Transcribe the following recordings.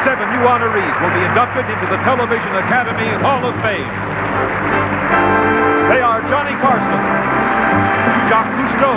7 new honorees will be inducted into the Television Academy Hall of Fame. They are Johnny Carson, Jacques Cousteau,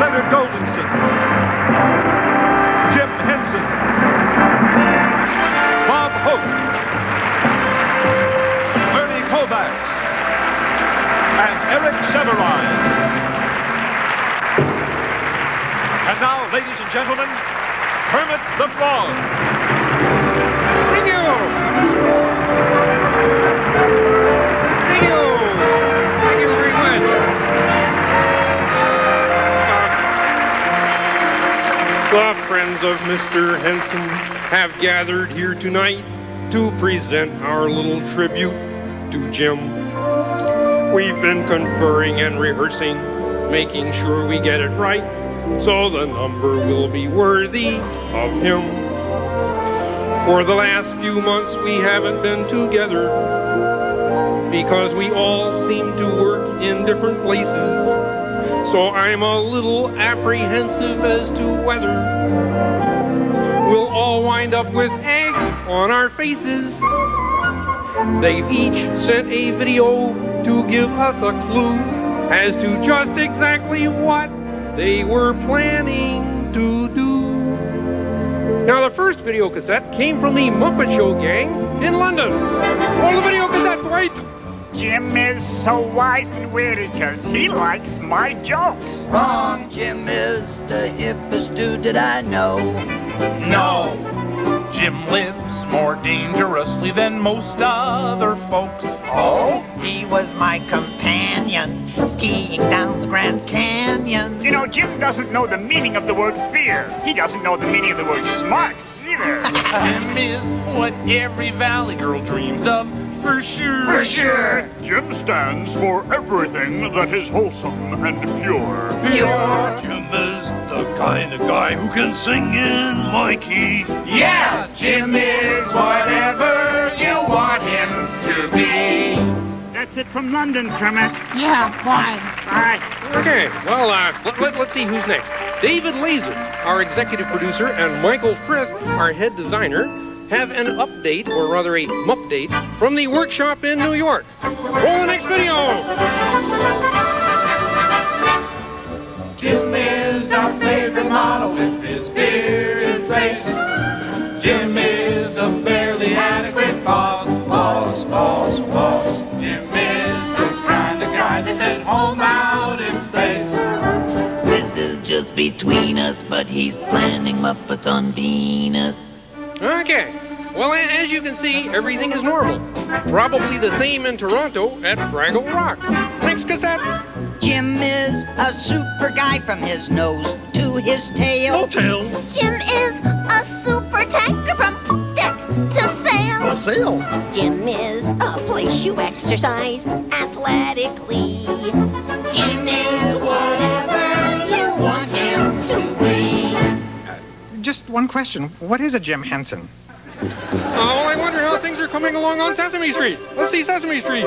Leonard Goldenson, Jim Henson, Bob Hope, Ernie Kovacs, and Eric Severine. And now, ladies and gentlemen, Kermit the Frog. Thank you. Thank you. Thank you very much. The friends of Mr. Henson have gathered here tonight to present our little tribute to Jim. We've been conferring and rehearsing, making sure we get it right, so the number will be worthy of him. For the last few months we haven't been together because we all seem to work in different places. So I'm a little apprehensive as to whether we'll all wind up with eggs on our faces. They've each sent a video to give us a clue as to just exactly what they were planning to do. Now, the first video cassette came from the Muppet Show gang in London. Roll the video cassette, Dwight. Jim is so wise and witty because he likes my jokes. Wrong, Jim is the hippest dude that I know. No, Jim lives more dangerously than most other folks. Oh? He was my companion, skiing down the Grand Canyon. You know, Jim doesn't know the meaning of the word fear. He doesn't know the meaning of the word smart either. Jim is what every valley girl dreams of, for sure. For sure. Jim stands for everything that is wholesome and pure. Jim is the kind of guy who can sing in my key. Yeah, Jim is whatever you want him to be. That's it from London, Kermit. Yeah, bye. Bye. Okay, well, let's see who's next. David Laser, our executive producer, and Michael Frith, our head designer, have an update, or rather a Muppdate, from the workshop in New York. Roll the next video! Jim is our favorite model with his bearded face. Jim is a fairly adequate boss. Jim is the kind of guy that's at home out in space. This is just between us, but he's planning Muppets on Venus. Okay, well, as you can see, everything is normal. Probably the same in Toronto at Fraggle Rock. Next cassette. Jim is a super guy from his nose to his tail. Jim is a super tanker from deck to sail. Jim is a place you exercise athletically. Jim is whatever you want him to be. Just one question. What is a Jim Henson? Well, I wonder how things are coming along on Sesame Street. Let's see Sesame Street.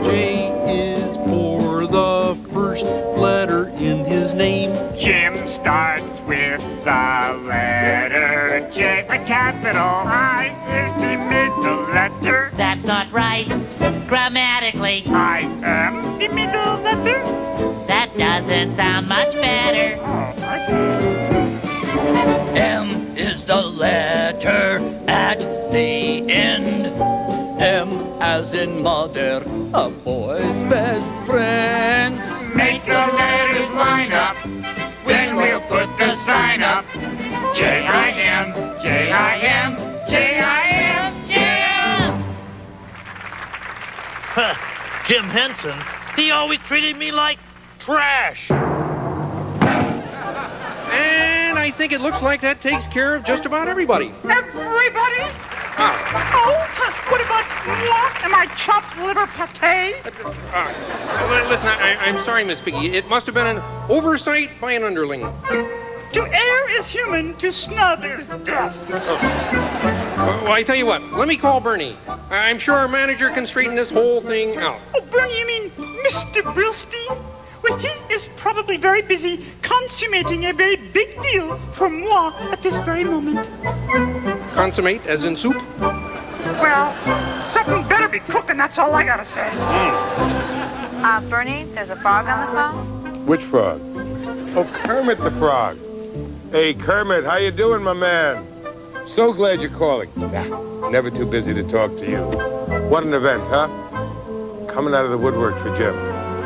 J is for the first letter in his name. Jim starts with the letter J. A capital I is the middle letter. That's not right. Grammatically, I am the middle letter. that doesn't sound much better. Oh, I see. M is the letter at the end. M as in mother, a boy's best friend. Make the letters line up, then we'll put the sign up. J-I-M, J-I-M, J-I-M, Jim! Jim Henson, he always treated me like trash. And I think it looks like that takes care of just about everybody. Everybody? Oh, what about moi and my chopped liver pate? Listen, I'm sorry, Miss Piggy. It must have been an oversight by an underling. To err is human, to snub is death. Well, I tell you what. Let me call Bernie. I'm sure our manager can straighten this whole thing out. Oh, Bernie, you mean Mr. Brillstein? Well, For he is probably very busy consummating a very big deal for moi at this very moment. Consummate, as in soup? Well, something better be cooking, that's all I gotta say. Bernie, there's a frog on the phone. Which frog? Oh, Kermit the Frog. Hey, Kermit, how you doing, my man? So glad you're calling. Never too busy to talk to you. What an event, huh? Coming out of the woodwork for Jim.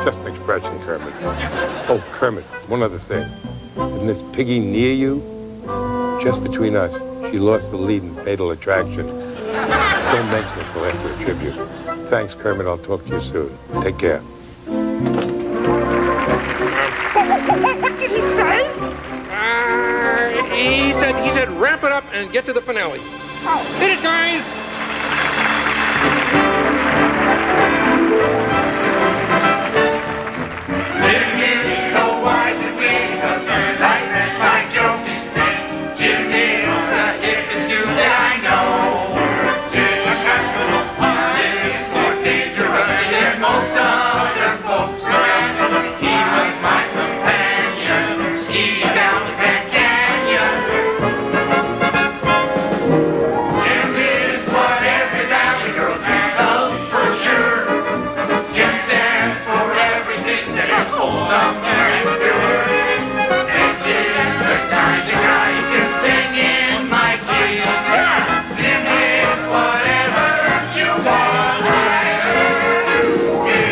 Just an expression, Kermit. Oh, Kermit, one other thing. Isn't this piggy near you? Just between us, she lost the lead in Fatal Attraction. Don't mention it till after a tribute. Thanks, Kermit. I'll talk to you soon. Take care. What did he say? He said wrap it up and get to the finale. Oh. Hit it, guys! Jim is so wise and big, 'cause he likes my jokes. Jim is the hippest dude that I know. Jim is more dangerous than most other folks. He was my companion, skiing down the Grand Canyon. Jim is what every valley girl dreams of for sure. Jim stands for everything that is wholesome and pure. Jim is the kind of guy who can sing in my key. Jim is whatever you want him to be.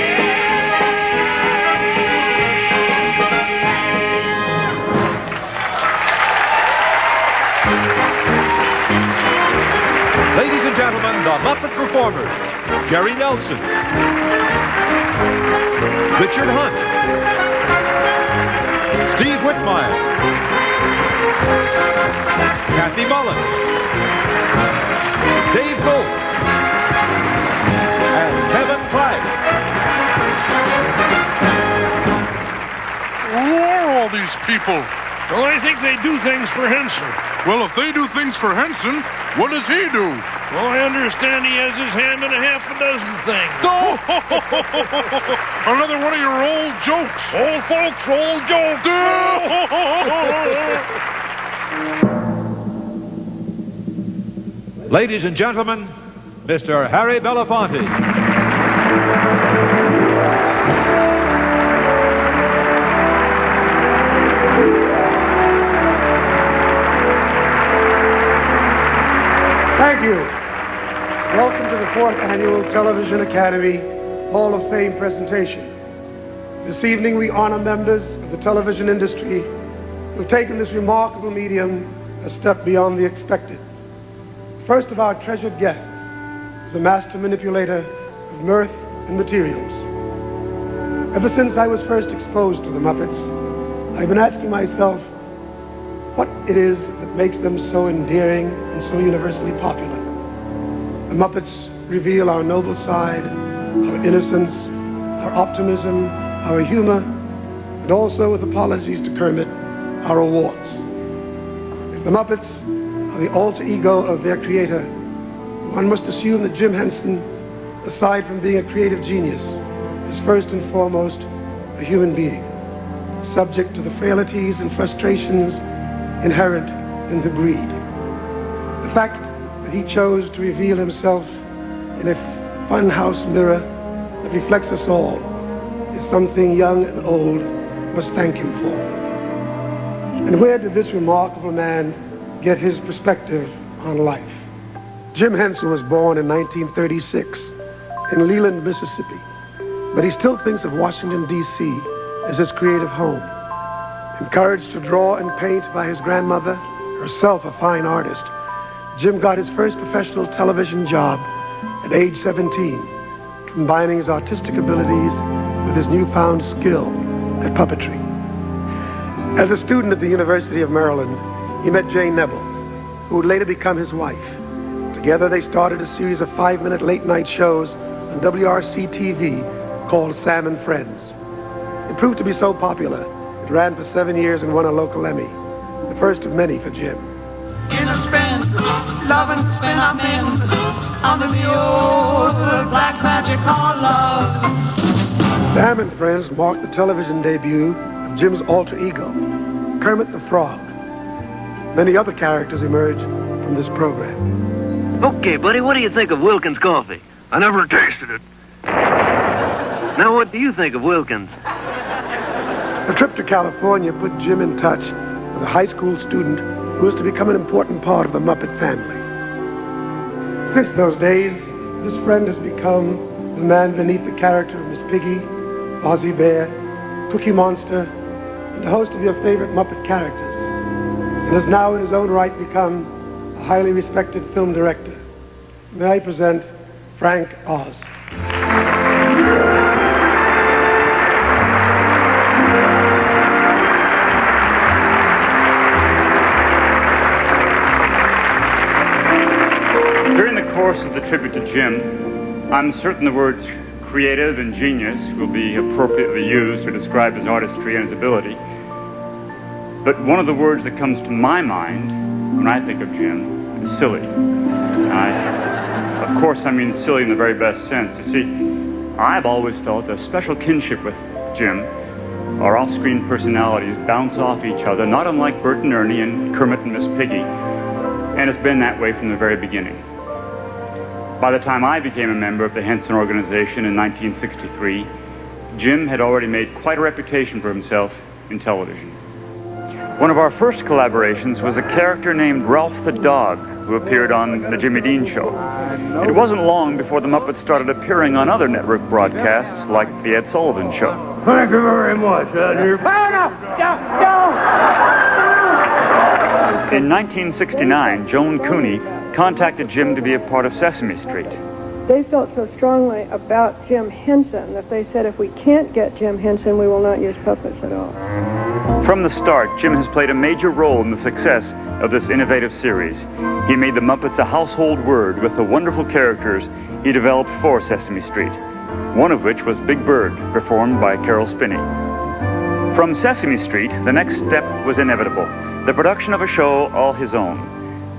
Ladies and gentlemen, the Muppet performers, Jerry Nelson, Richard Hunt, Steve Whitmire, Kathy Mullen, Dave Gold, and Kevin Flagg. Who are all these people? Well, I think they do things for Henson. Well, if they do things for Henson, what does he do? Well, I understand he has his hand in a half a dozen things. Oh, another one of your old jokes. Old folks, old jokes. Ladies and gentlemen, Mr. Harry Belafonte. Thank you. Welcome to the 4th Annual Television Academy Hall of Fame presentation. This evening we honor members of the television industry who have taken this remarkable medium a step beyond the expected. The first of our treasured guests is a master manipulator of mirth and materials. Ever since I was first exposed to the Muppets, I've been asking myself what it is that makes them so endearing and so universally popular. The Muppets reveal our noble side, our innocence, our optimism, our humor, and also, with apologies to Kermit, our warts. If the Muppets are the alter ego of their creator, one must assume that Jim Henson, aside from being a creative genius, is first and foremost a human being, subject to the frailties and frustrations inherent in the breed. The fact that he chose to reveal himself in a funhouse mirror that reflects us all is something young and old must thank him for. And where did this remarkable man get his perspective on life? Jim Henson was born in 1936 in Leland, Mississippi, but he still thinks of Washington, D.C. as his creative home. Encouraged to draw and paint by his grandmother, herself a fine artist, Jim got his first professional television job at age 17, combining his artistic abilities with his newfound skill at puppetry. As a student at the University of Maryland, he met Jane Nebel, who would later become his wife. Together they started a series of 5-minute late-night shows on WRC-TV called Sam and Friends. It proved to be so popular, it ran for 7 years and won a local Emmy, the first of many for Jim. In a spin, love and spin I'm in, under the old black magic called love. Sam and Friends marked the television debut of Jim's alter ego, Kermit the Frog. Many other characters emerged from this program. Okay, buddy, what do you think of Wilkins coffee? I never tasted it. Now, what do you think of Wilkins? The trip to California put Jim in touch with a high school student who was to become an important part of the Muppet family. Since those days, this friend has become the man beneath the character of Miss Piggy, Ozzie Bear, Cookie Monster, and a host of your favorite Muppet characters, and has now in his own right become a highly respected film director. May I present Frank Oz. During the course of the tribute to Jim, I'm certain the words creative and genius will be appropriately used to describe his artistry and his ability. But one of the words that comes to my mind when I think of Jim is silly. Of course, I mean silly in the very best sense. You see, I've always felt a special kinship with Jim. Our off-screen personalities bounce off each other, not unlike Bert and Ernie and Kermit and Miss Piggy. And it's been that way from the very beginning. By the time I became a member of the Henson organization in 1963, Jim had already made quite a reputation for himself in television. One of our first collaborations was a character named Ralph the Dog, who appeared on The Jimmy Dean Show. It wasn't long before the Muppets started appearing on other network broadcasts, like The Ed Sullivan Show. Thank you very much, Eddie. In 1969, Joan Cooney contacted Jim to be a part of Sesame Street. They felt so strongly about Jim Henson that they said if we can't get Jim Henson, we will not use puppets at all. From the start, Jim has played a major role in the success of this innovative series. He made the Muppets a household word with the wonderful characters he developed for Sesame Street, one of which was Big Bird, performed by Carol Spinney. From Sesame Street, the next step was inevitable, the production of a show all his own.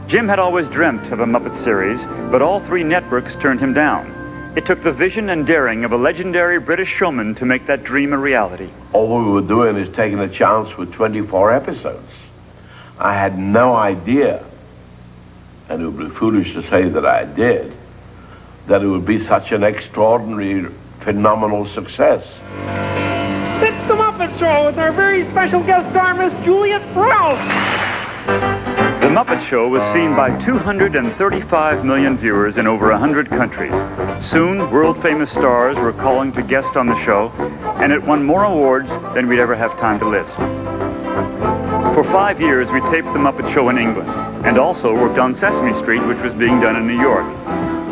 Jim had always dreamt of a Muppet series, but all three networks turned him down. It took the vision and daring of a legendary British showman to make that dream a reality. All we were doing is taking a chance with 24 episodes. I had no idea, and it would be foolish to say that I did, that it would be such an extraordinary, phenomenal success. It's the Muppet Show with our very special guest star, Miss Juliet Prowse. The Muppet Show was seen by 235 million viewers in over 100 countries. Soon, world-famous stars were calling to guest on the show, and it won more awards than we'd ever have time to list. For 5 years, we taped The Muppet Show in England, and also worked on Sesame Street, which was being done in New York.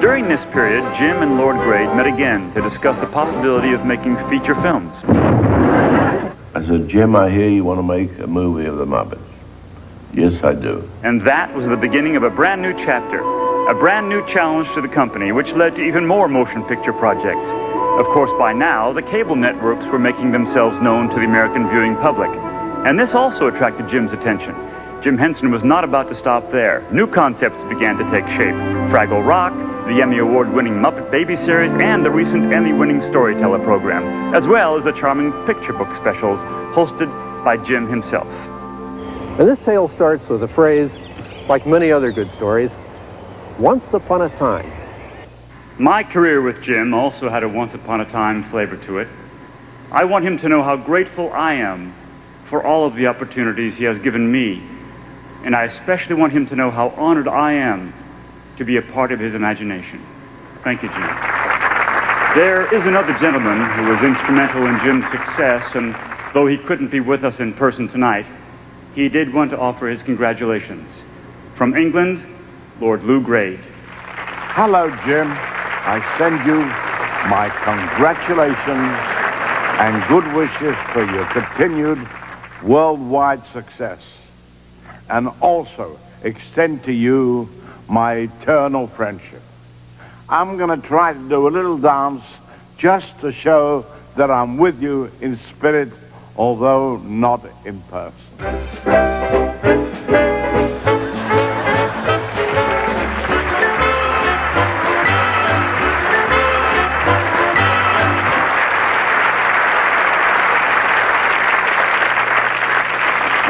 During this period, Jim and Lord Grade met again to discuss the possibility of making feature films. I said, Jim, I hear you want to make a movie of the Muppets. Yes, I do. And that was the beginning of a brand new chapter, a brand new challenge to the company, which led to even more motion picture projects. Of course, by now, the cable networks were making themselves known to the American viewing public. And this also attracted Jim's attention. Jim Henson was not about to stop there. New concepts began to take shape. Fraggle Rock, the Emmy Award-winning Muppet Baby series, and the recent Emmy-winning Storyteller program, as well as the charming picture book specials hosted by Jim himself. And this tale starts with a phrase, like many other good stories, once upon a time. My career with Jim also had a once-upon-a-time flavor to it. I want him to know how grateful I am for all of the opportunities he has given me, and I especially want him to know how honored I am to be a part of his imagination. Thank you, Jim. There is another gentleman who was instrumental in Jim's success, and though he couldn't be with us in person tonight, he did want to offer his congratulations. From England, Lord Lou Grade. Hello, Jim. I send you my congratulations and good wishes for your continued worldwide success, and also extend to you my eternal friendship. I'm going to try to do a little dance just to show that I'm with you in spirit, although not in person.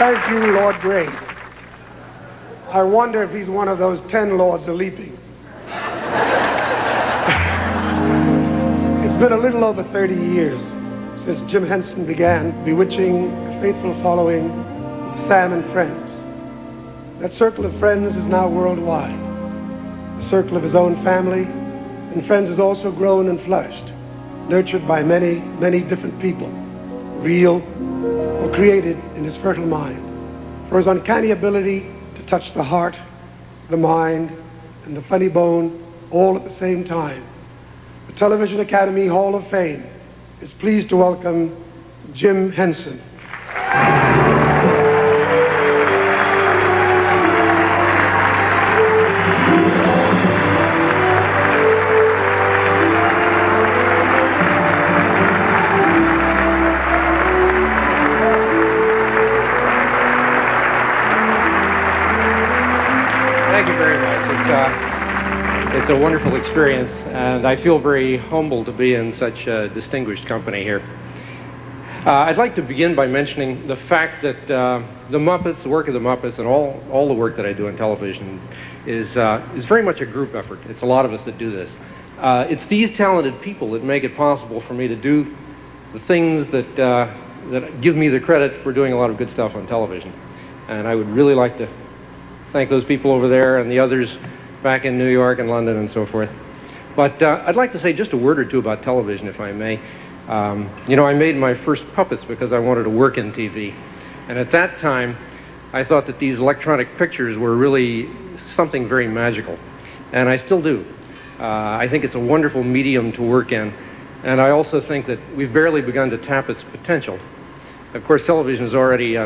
Thank you, Lord Gray. I wonder if he's one of those 10 Lords of Leaping. It's been a little over 30 years since Jim Henson began bewitching a faithful following with Sam and friends. That circle of friends is now worldwide. The circle of his own family and friends has also grown and flourished, nurtured by many, many different people, real or created in his fertile mind, for his uncanny ability to touch the heart, the mind, and the funny bone all at the same time. The Television Academy Hall of Fame is pleased to welcome Jim Henson. Thank you very much. It's a wonderful experience, and I feel very humbled to be in such a distinguished company here. I'd like to begin by mentioning the fact that the Muppets, the work of the Muppets, and all the work that I do in television is very much a group effort. It's a lot of us that do this. It's these talented people that make it possible for me to do the things that give me the credit for doing a lot of good stuff on television. And I would really like to thank those people over there and the others back in New York and London and so forth. But I'd like to say just a word or two about television, if I may. You know, I made my first puppets because I wanted to work in TV. And at that time, I thought that these electronic pictures were really something very magical. And I still do. I think it's a wonderful medium to work in. And I also think that we've barely begun to tap its potential. Of course, television is already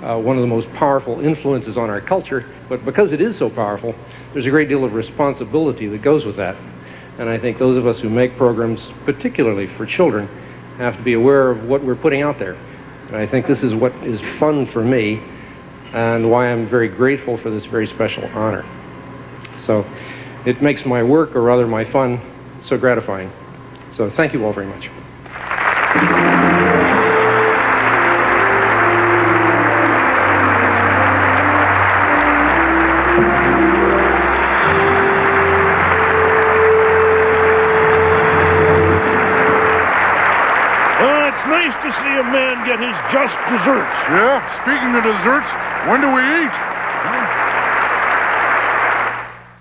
one of the most powerful influences on our culture, but because it is so powerful, there's a great deal of responsibility that goes with that. And I think those of us who make programs, particularly for children, have to be aware of what we're putting out there. And I think this is what is fun for me and why I'm very grateful for this very special honor. So it makes my work, or rather my fun, so gratifying. So thank you all very much. It's nice to see a man get his just desserts. Yeah, speaking of desserts, when do we eat?